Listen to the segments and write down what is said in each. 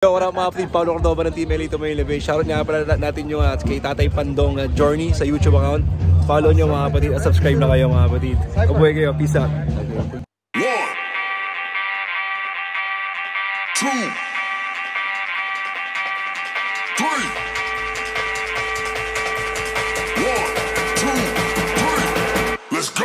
Yo, what up mga kapatid, Paolo Cordova ng Team Elite May Elevate. Shoutout nga pala natin yung kay Tatay Pandong Journey sa YouTube account. Follow nyo mga kapatid at subscribe na kayo mga kapatid. Kabuhay kayo, peace out. 1, 2, 3. 1, 2, 3. Let's go.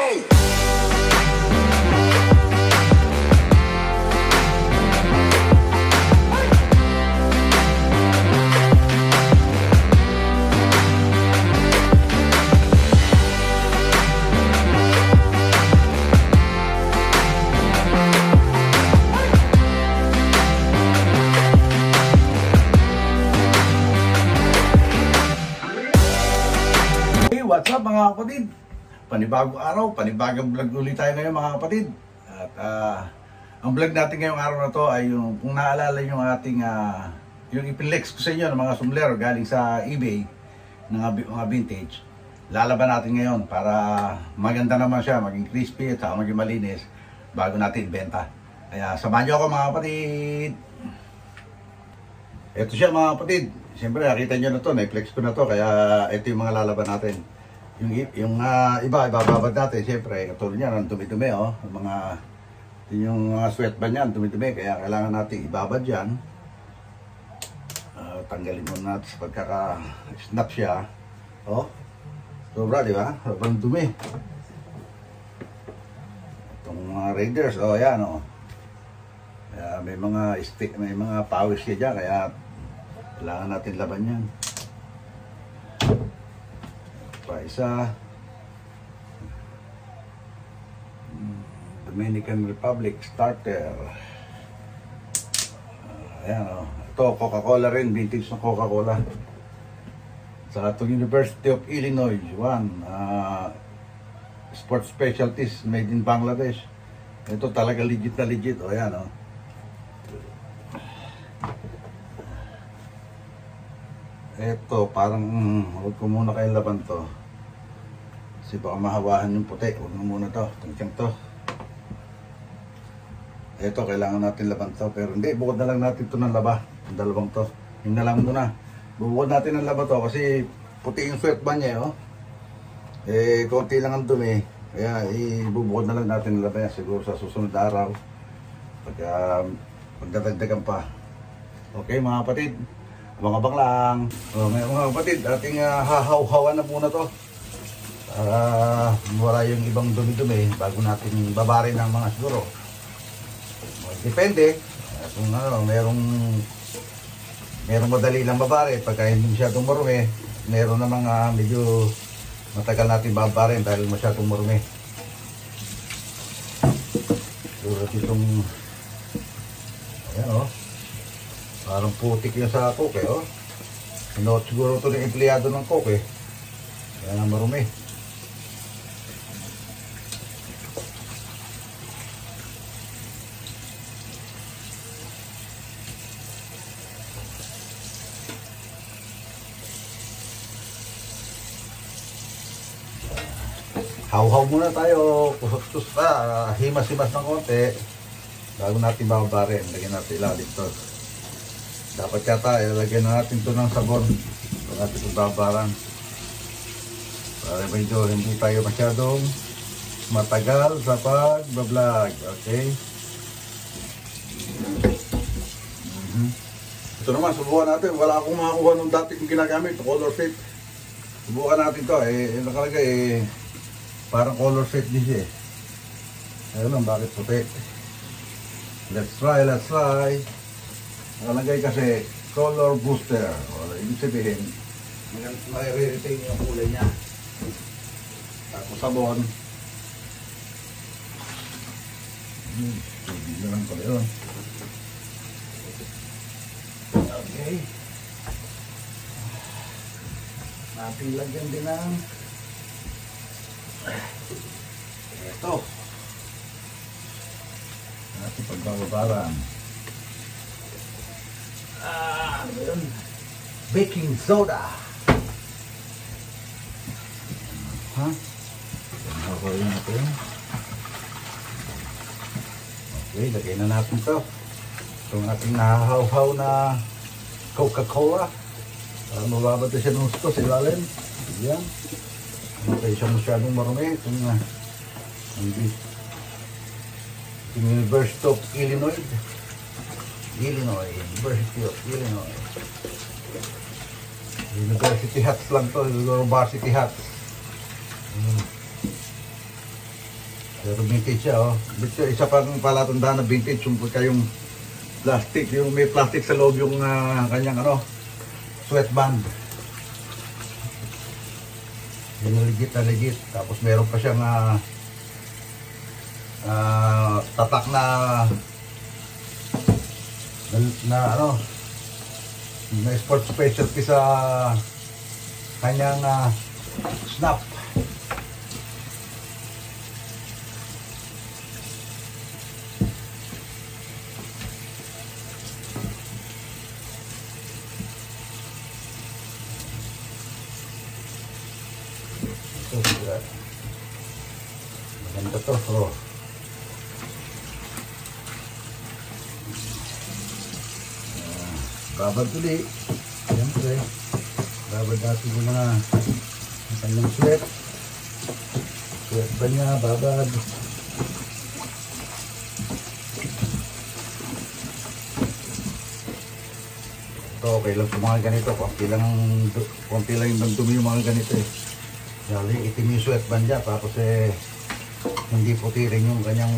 What's up mga kapatid? Panibagong araw, panibagong vlog ulit tayo ngayon mga kapatid. At ang vlog natin ngayong araw na to ay yung, kung naalala yung ating yung ipinlex ko sa inyo ng mga sumlero galing sa eBay ng mga vintage. Lalaban natin ngayon para maganda naman siya, maging crispy at saka maging malinis bago natin ibenta. Kaya samahan nyo ako mga kapatid. Ito siya mga kapatid. Siyempre nakita nyo na to, na-flex ko na to, kaya ito yung mga lalaban natin. Yung iba, ibababad natin, siyempre, katulad niya, ang dumi-dumi, oh. Yung mga sweatband niyan, dumi-dumi, kaya kailangan natin ibabad yan. Tanggalin muna natin sa pagkaka-snap siya. Oh, sobra, di ba? Sobrang dumi. Itong mga Raiders, oh, yan, oh. Kaya may mga stick, may mga pawis siya dyan, kaya kailangan natin laban yan. Pa isa. Dominican Republic starter. Ayan o. Ito Coca-Cola rin. Vintage na Coca-Cola. Sa itong University of Illinois. Sports specialties made in Bangladesh. Ito talaga legit na legit. O ayan o. Ito, parang huwag ko muna kayo laban to. Kasi baka mahawahan yung puti. Huwag mo muna to. Tangkyang to. Ito, kailangan natin laban to. Pero hindi, bukod na lang natin to ng laba. Yung dalawang to. Yung na lang muna. Bubukod natin ng laba to kasi puti yung sweatband niya, oh. Konti lang ang dumi. Kaya ibubukod na lang natin ng laba niya. Siguro sa susunod na araw. Pagdadagdagan pa. Okay mga kapatid. Abang-abang lang. Mga kapatid, ating hahaw-hawan na muna to. Para wala yung ibang dumi-dumi bago natin babarin ng mga siguro. Depende. Kung merong madali lang babari. Pagka hindi masyadong marumi, meron na mga medyo matagal natin babarin dahil masyadong marumi. Surat itong ayan o. Parang putik yun sa coke, oh. Sinuot siguro ito ng empleyado ng coke, kaya na marumi. Haw-haw muna tayo, kusot-kusot pa, himas-himas ng konti bago natin babarin. Lagyan natin ilalim to. Dapat yata ilagyan na natin ito ng sabon para natin ito babaran para medyo hindi tayo masyadong matagal sa pag-vlog. Okay, ito naman subukan natin. Wala akong makakuha nung dati kong ginagamit, color fit. Subukan natin ito, nakalagay parang color fit din siya, ayun lang, bakit puti. Let's try. Nakalagay kasi color booster. Ibig sabihin may-retain yung kulay niya. Tapos sabon. Hindi na lang pala yun. Okay, natin lagyan din ng ito natin pagbababaran. Baking soda. Hawain natin. Okay, lagay na natin ito. Itong ating nahahaw na Coca-Cola. Para mababad na siya ng gusto sa ilalim. Yan. Ano kayo siya masyadong marumi. Itong University of Illinois. University of Illinois. University hats lang to. Varsity hats. Pero vintage siya, oh. Isa pang palatandaan na vintage yung kayong plastic, yung may plastic sa loob yung kanyang sweatband. Yung legit na legit. Tapos meron pa siyang tatak na sport specialty sa kanyang snap. Maganda to. Oh. Babad ulit. Siyempre. Babad natin yung mga kanyang sweat. Sweat ba niya? Babad. Ito okay lang sa mga ganito. Konti lang yung dumi yung mga ganito eh. Dali, itim yung sweatband niya, tapos hindi puti rin yung kanyang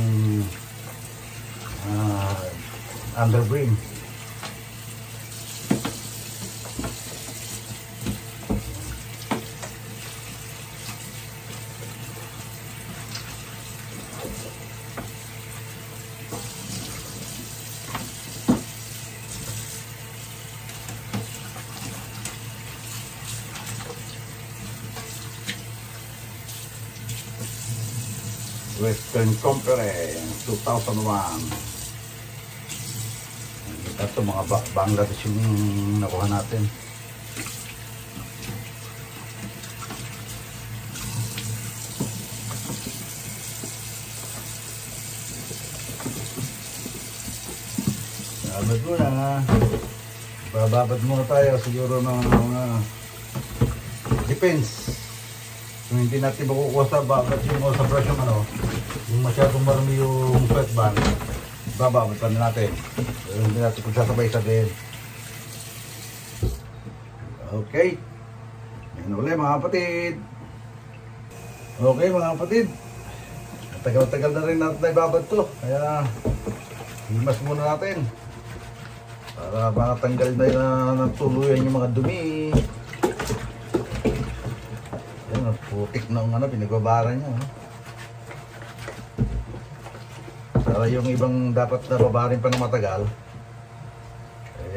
underbrim. Western Conference 2001. Ito mga Bangladesh yung nakuha natin. Babad muna. Bababad muna tayo siguro ng mga defense. Kung hindi natin makukuha sa bagat yung sa brush yung masyadong marami yung sweatband, bababatan na natin. So, hindi natin pagsasabay sa din. Okay. Yan ulit mga kapatid. Okay mga kapatid. Tagal-tagal na rin natin na ibabad to. Kaya himas muna natin. Para matanggal na tuluyan yung mga dumi. Putik ng pinagbabara niya. Para yung ibang dapat na babarin pa na matagal,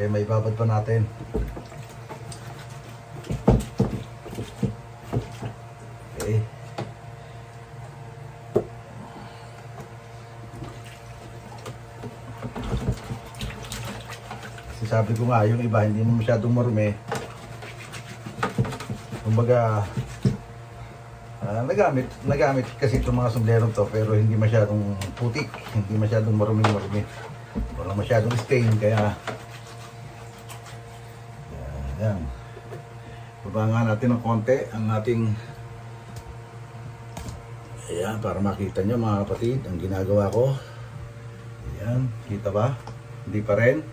may babad pa natin. Okay. Kasi sabi ko nga, yung iba hindi mo masyadong marumi. Kumbaga, nagamit kasi itong mga sombrerong to, pero hindi masyadong putik, hindi masyadong marumi, walang masyadong stain, kaya yan. Babangan natin ng konti ang ating ayan, para makita nyo mga kapatid ang ginagawa ko. Ayan, kita ba? Hindi pa rin. Ayan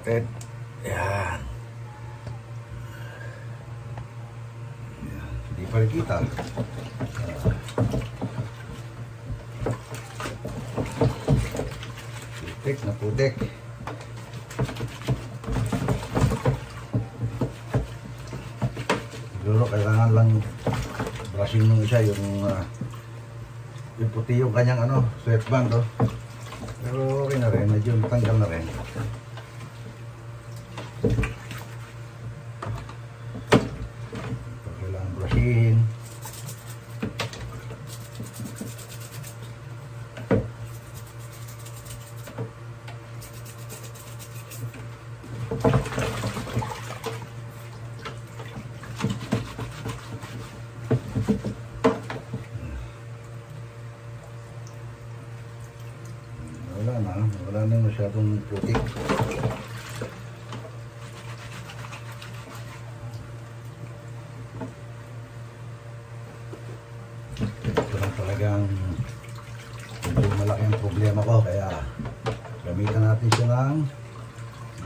natin. Ayan. Hindi pa rin kita. Putik na putik. Siguro kailangan lang brushing nung isa yung puti yung kanyang sweatband oh. Pero okay na rin, medyo tanggal na rin. Kailangan brushin. Wala na masyadong putik. Ito lang talagang medyo malaki ang problema ko, kaya gamitan natin siya ng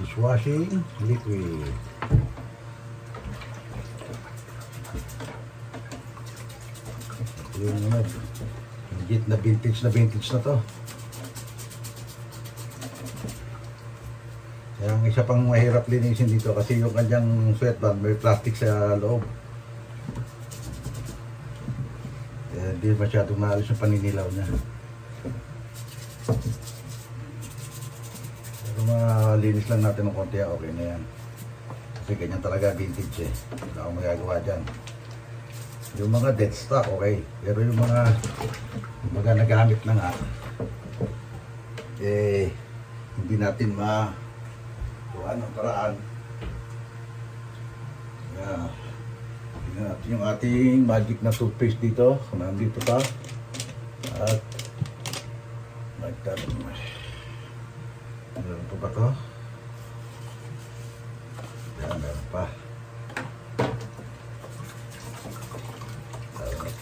dishwashing liquid. Ito yung legit na vintage na to. Kaya ang isa pang mahirap linisin dito kasi yung kanyang sweatband may plastic sa loob. Kaya hindi masyadong maalis yung paninilaw niya. Pero malinis lang natin ng konti, okay na yan. Kasi ganyan talaga vintage eh. Wala akong magagawa dyan. Yung mga dead stock, okay. Pero yung mga nagamit na nga, eh, hindi natin ano paraan. Tingnan natin yung ating magic na toothpaste dito, kung nandito pa. At meron pa ba ito? Yan, meron pa.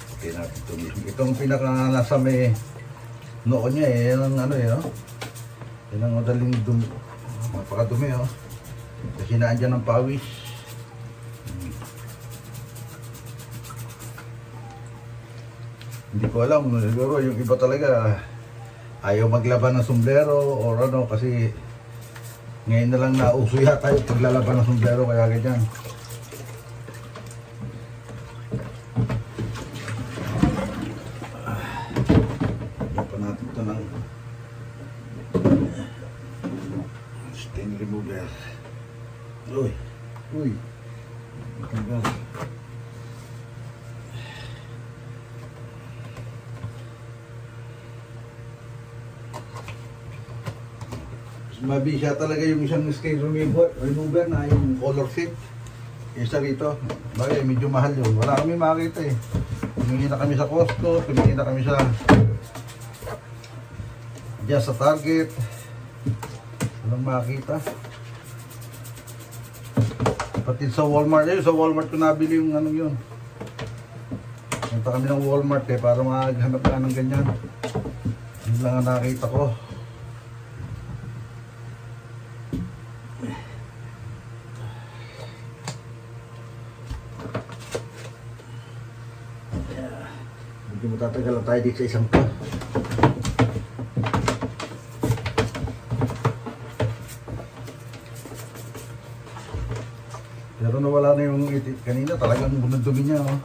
Puti natin ito mismo. Itong pinaka nasa may noo niya eh, yan ang ano eh, no? Yan ang madaling napakadumi oh. Kasi naandyan ng pawis. Hindi ko alam, siguro yung iba talaga ayaw maglaban ng sombrero or ano, kasi ngayon na lang nauso yata yung paglalaban ng sombrero, kaya ganyan. Yan pa natin ito ng stain remover. Uy, matanggal. Mabisa talaga yung isang stain remover na yung color fit. Isa rito, bagay medyo mahal yun. Wala kami makita eh. Tumingin na kami sa Costco, tumingin na kami sa diyan sa Target. Walang makita. Pati sa Walmart, sa Walmart ko nabili yung ano yun. Punta kami ng Walmart eh, para maghanap ka ng ganyan. Yun lang ang nakita ko. Hindi matatagal lang tayo dito sa isang to. Pero nawala na yung itit kanina, talagang bunod-dumi niya oh.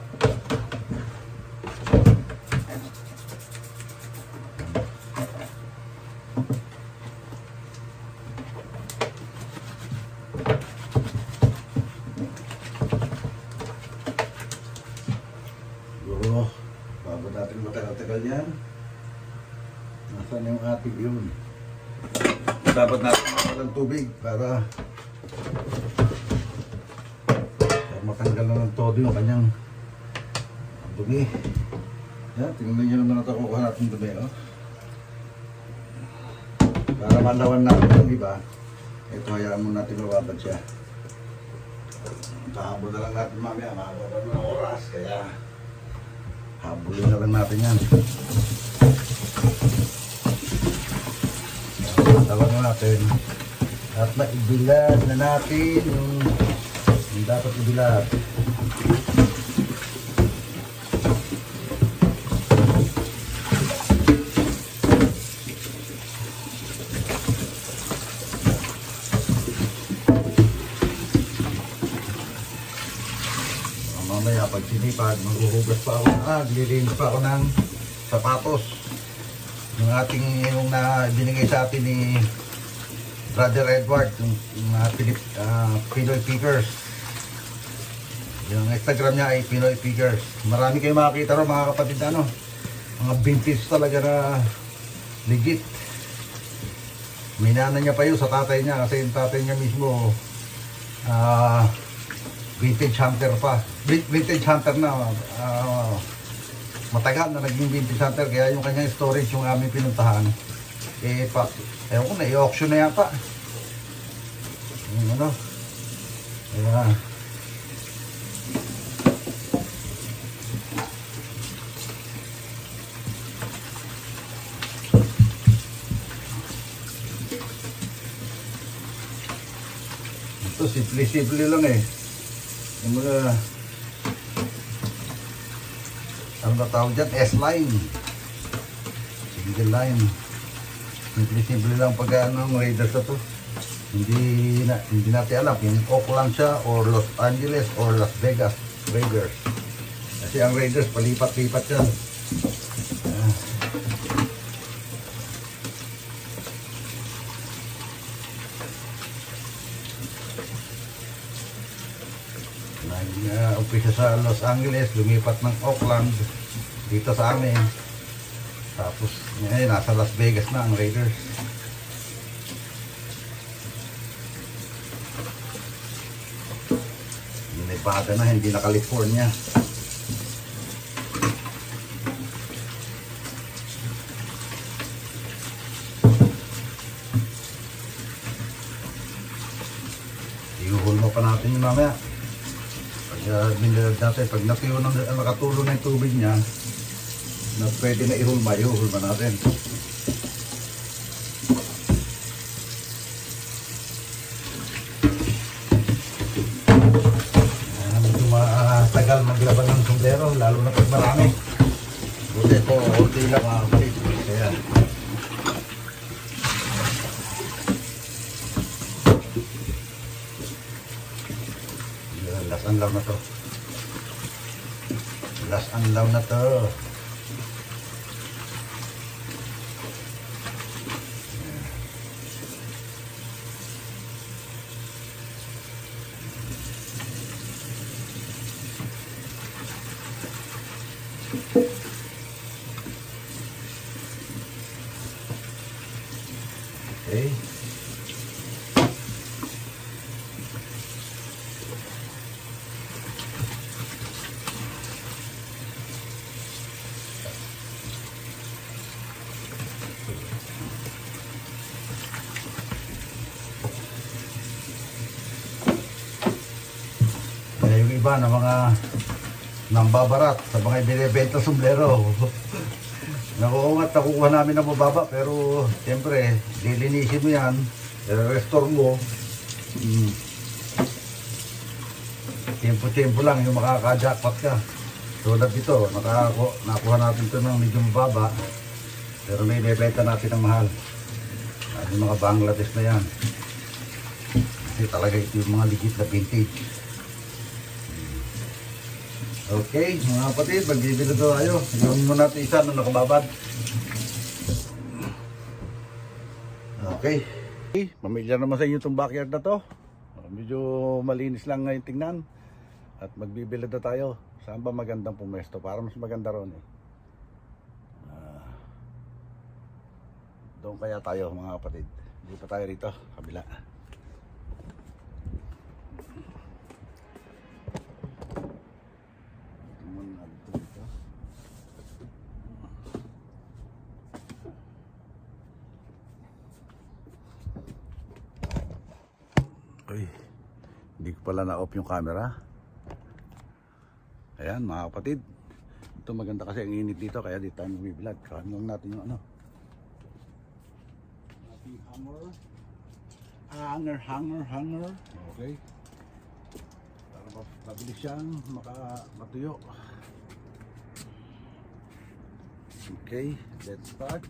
Siguro, bago natin matagal-tagal yan, nasaan yung ating yun? Dapat natin ng tubig para matanggal na ng todo yung kanyang dumi. Yan, tingnan nyo naman ito, kukuha natin dumi oh. Para malawan natin, di ba? Ito, hayaan mo natin mababad siya. Kahabol na lang natin mamaya, makababad ng oras, kaya habulin na lang natin yan. Tawag na natin at maibilad na natin yung dapat ibilad. Mamaya pag sinipag, maghuhugas pa ako, glilinis pa ako ng sapatos. Yung ating, yung na binigay sa atin ni Brother Edward, yung Pinoy Pickers. Yung Instagram niya ay Pinoy Pickers. Marami kayong makakita rin mga kapatid na ano, mga vintage talaga na legit. Minana niya pa yun sa tatay niya kasi yung tatay niya mismo vintage hunter pa. Vintage hunter na matagal na naging vintage hunter, kaya yung kanyang storage yung aming pinuntahan Ewan ko na, i-auction na yata. Ano? Ayan. Ito, simple-simple lang eh. Yung mga, ano ba tawag dyan? S-line. Single line. Simple-simple lang pag ang Raiders na to. Hindi natin alam yung Oakland siya or Los Angeles or Las Vegas Raiders. Kasi ang Raiders palipat-lipat yan. Umpisa sa Los Angeles, lumipat ng Oakland dito sa amin. Tapos ngayon nasa Las Vegas na ang Raiders. Nevada na, hindi na California. Iuhulma pa natin yung mamaya. Binilad natin, pag nakatulo na yung tubig niya na pwede na ihulma natin. Medyo matagal maglaban ng sombrero, lalo na pag marami. Buti ito, ulti lang mga kapatid. Kaya last unlaw na to. Last unlaw na to. Okay. Yung iba na mga nambabarat sa mga binibenta sombrero. Nakuha at nakukuha namin ng mababa, pero siyempre lilinisin mo yan, i-restore mo. Tempo-tempo lang yung makaka-jackpot ka. Tulad dito, nakuha natin ito ng medyo mababa, pero may ibebenta natin ng mahal. Yung mga Bangladesh na yan. Kasi talaga ito yung mga legit na vintage. Okay, mga kapatid, magbibili daw tayo. Gawin mo natin isa na nakababad. Okay. Pamilya naman sa inyo itong backyard na to. Medyo malinis lang ngayon tingnan. At magbibili na tayo. Saan ba magandang pumesto? Para mas maganda ron eh. Doon kaya tayo mga kapatid. Hindi pa tayo rito, kabila. Uy, hindi ko pala na-off yung camera. Ayan mga kapatid. Ito maganda kasi ang init dito, kaya dito tayo magbibilad. Karoon lang natin yung ano. Hanger. Okay. Para mabilis siyang matuyo. Okay, let's start.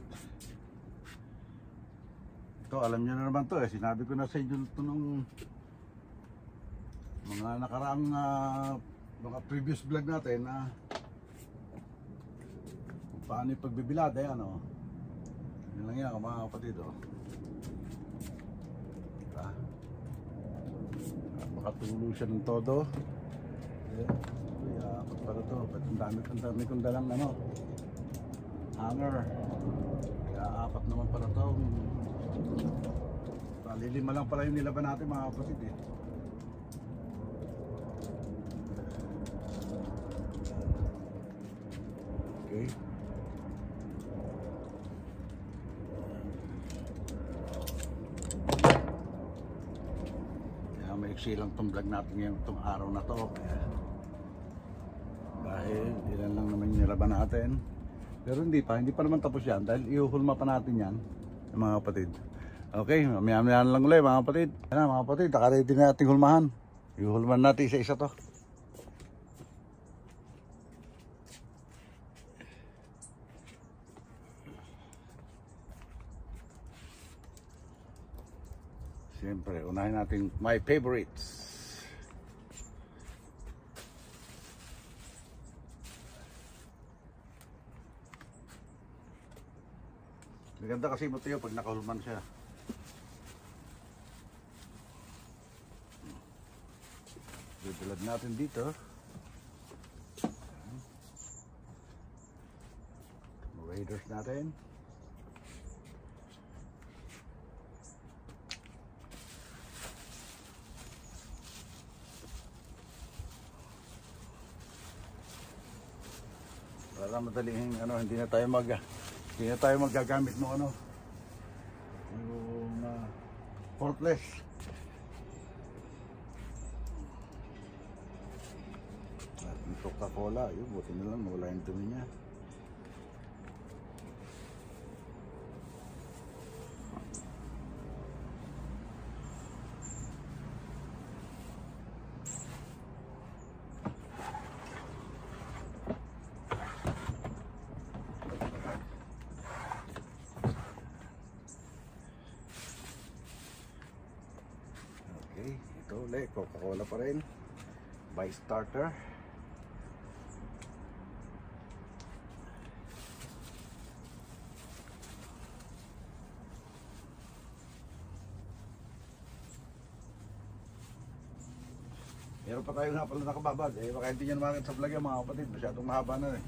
Ito, alam niyo na naman to eh. Sinabi ko na sa inyo ito nung mga nakaraang mga previous vlog natin na kung paano yung pagbibilad. Ayan o. Yun lang yan mga kapatid o. Diba? Makatulo siya ng todo. Uy, apat pala to. Ba't ang dami kong dalang ano, hanger. Kaya apat naman pala to. Lilima lang pala yung nilaban natin mga kapatid eh. Okay. maiksi lang itong vlog natin ngayon itong araw na to. Dahil ilan lang naman yung nilaban natin. Pero hindi pa naman tapos yan dahil iuhulma pa natin yan mga kapatid. Okay, mamaya lang ulit mga kapatid. Yan na mga kapatid, nakaready na natin hulmahan. Iuhulman natin isa-isa to. Siyempre, unahin natin my favorites. Maganda kasi matiyo pag nakahulman siya. Dudulad natin dito. Raiders natin. Para madaling hindi na tayo magagamit ng yung forkless. At yung Coca-Cola, yun, buti na lang wala yung dumi niya. Ito ulit, Coca-Cola pa rin. By starter. Meron pa tayo nga pala nakababad. Baka hindi nyo naman sa vlog yan mga kapatid. Masyadong mahaba na rin.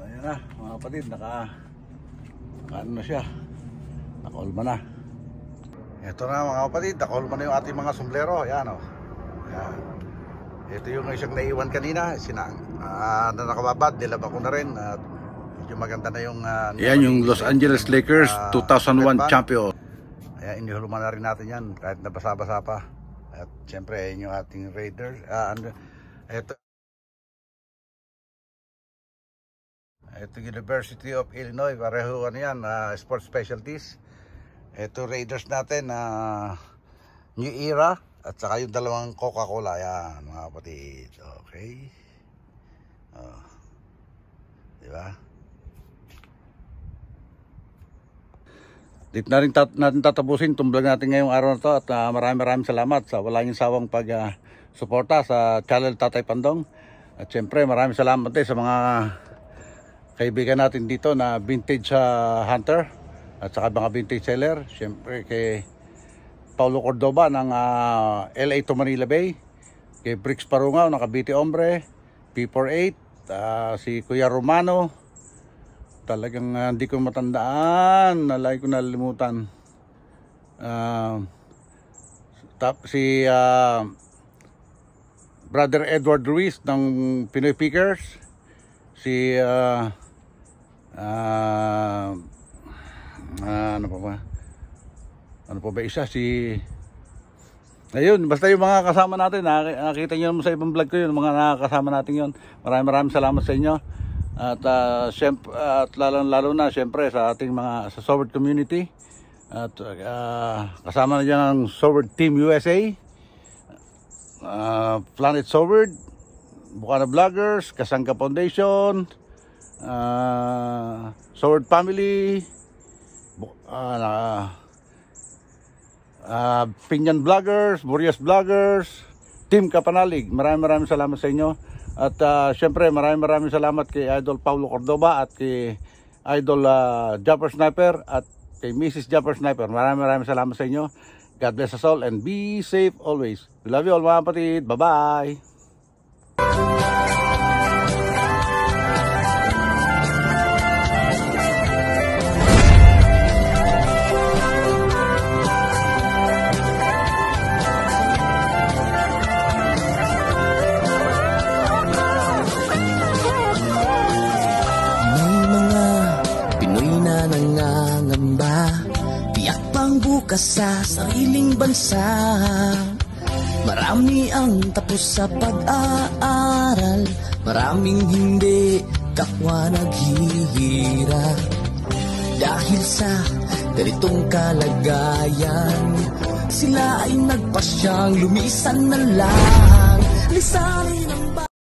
Ayan na mga kapatid. Ano na siya. Nakaulma na. Ito na mga kapatid, nakaulma na yung ating mga sombrero. Ayan o. Ayan. Ito yung isang naiwan kanina. Na nakababad, nilaba ko na rin. At medyo maganda na yung... yan yung Los Angeles Lakers 2001 champion. Ayan, inihulma na rin natin yan. Kahit nabasa-basa pa. At siyempre, yun yung ating Raiders. Ito University of Illinois. Pareho yan, sports specialties. Ito Raiders natin New Era at saka yung dalawang Coca-Cola. Yan mga kapatid. Okay. Diba? Dito na rin natin tatapusin itong vlog natin ngayong araw na to. At maraming salamat sa wala niyong sawang pag-suporta sa channel Tatay Pandong. At syempre maraming salamat din sa mga kaibigan natin dito na vintage hunter at saka mga vintage seller. Siyempre kay Paulo Cordoba ng LA to Manila Bay, kay Bricks Parungaw ng Cavite Hombre, P48, si Kuya Romano, talagang hindi ko matandaan, nalay ko nalimutan, si Brother Edward Ruiz ng Pinoy Pickers, si ano pa ba isa, si ayun, basta yung mga kasama natin, nakita nyo naman sa ibang vlog ko yun, mga nakakasama natin yun. Maraming salamat sa inyo. At syempre, at lalo na syempre sa ating mga sa Soward community. At kasama na dyan ang Soward Team USA, Planet Soward, Bukana Vloggers, Kasangka Foundation, Soward Family, Pinyan Vloggers, Burias Vloggers, Team Kapanalig. Maraming salamat sa inyo. At syempre maraming salamat kay Idol Paulo Cordoba at kay Idol Jumper Sniper at kay Mrs. Jumper Sniper. Maraming salamat sa inyo. God bless us all and be safe always. We love you all mga kapatid. Bye-bye. bukas sa sariling bansa. Marami ang tapos sa pag-aaral, maraming hindi kapwa naghihirap. Dahil sa ganitong kalagayan, sila ay nagpasyang lumisan na lang. Lisanin ang